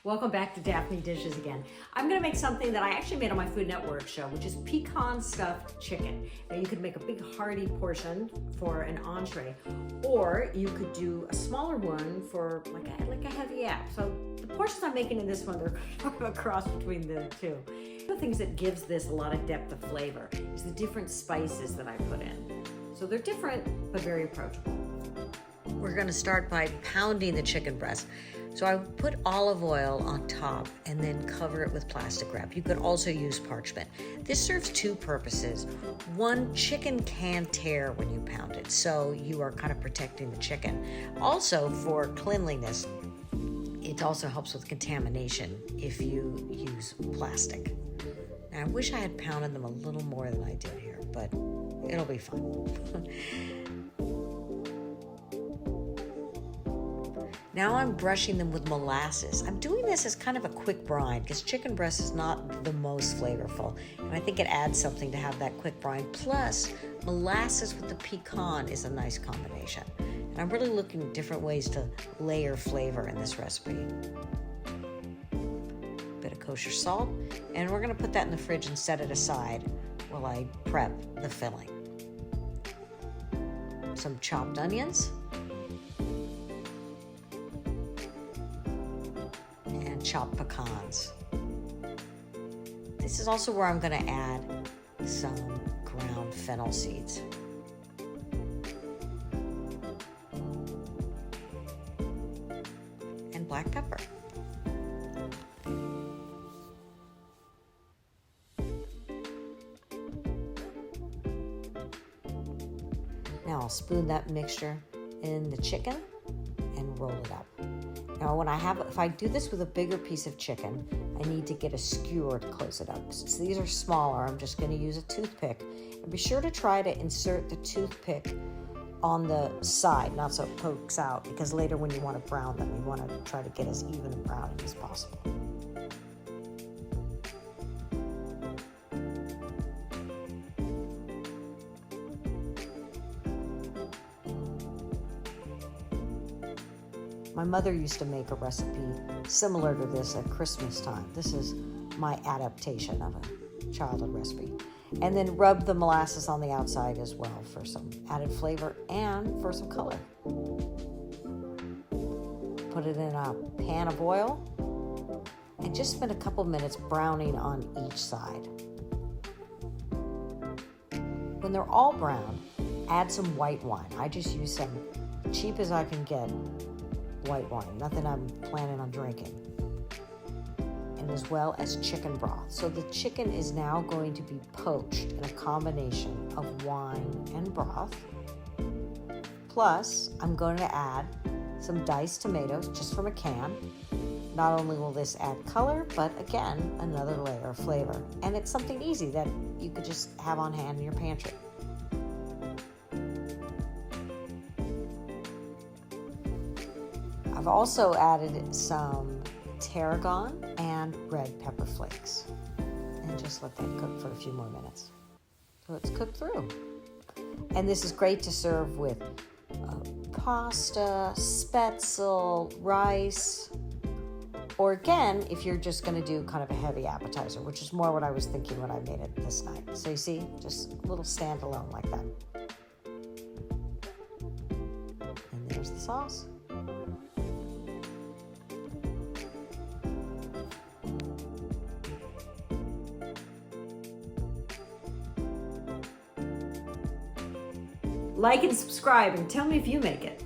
Welcome back to Daphne Dishes again. I'm gonna make something that I actually made on my Food Network show, which is pecan stuffed chicken. Now you could make a big hearty portion for an entree, or you could do a smaller one for like a heavy app. So the portions I'm making in this one, they're kind of a cross between the two. One of the things that gives this a lot of depth of flavor is the different spices that I put in. So they're different, but very approachable. We're gonna start by pounding the chicken breast. So I put olive oil on top and then cover it with plastic wrap. You could also use parchment. This serves two purposes. One, chicken can tear when you pound it, so you are kind of protecting the chicken. Also, for cleanliness, it also helps with contamination if you use plastic. Now, I wish I had pounded them a little more than I did here, but it'll be fun. Now I'm brushing them with molasses. I'm doing this as kind of a quick brine because chicken breast is not the most flavorful. And I think it adds something to have that quick brine. Plus, molasses with the pecan is a nice combination. And I'm really looking at different ways to layer flavor in this recipe. Bit of kosher salt. And we're gonna put that in the fridge and set it aside while I prep the filling. Some chopped onions. Chopped pecans. This is also where I'm going to add some ground fennel seeds. And black pepper. Now I'll spoon that mixture in the chicken and roll it up. Now, if I do this with a bigger piece of chicken, I need to get a skewer to close it up. Since these are smaller, I'm just going to use a toothpick. And be sure to try to insert the toothpick on the side, not so it pokes out, because later when you want to brown them, you want to try to get as even a browning as possible. My mother used to make a recipe similar to this at Christmas time. This is my adaptation of a childhood recipe. And then rub the molasses on the outside as well for some added flavor and for some color. Put it in a pan of oil and just spend a couple minutes browning on each side. When they're all brown, add some white wine. I just use some cheap as I can get white wine, nothing I'm planning on drinking, and as well as chicken broth. So the chicken is now going to be poached in a combination of wine and broth. Plus, I'm going to add some diced tomatoes just from a can. Not only will this add color, but again, another layer of flavor. And it's something easy that you could just have on hand in your pantry. I've also added some tarragon and red pepper flakes and just let that cook for a few more minutes. So it's cooked through. And this is great to serve with pasta, spätzle, rice, or again, if you're just going to do kind of a heavy appetizer, which is more what I was thinking when I made it this night. So you see, just a little standalone like that. And there's the sauce. Like and subscribe and tell me if you make it.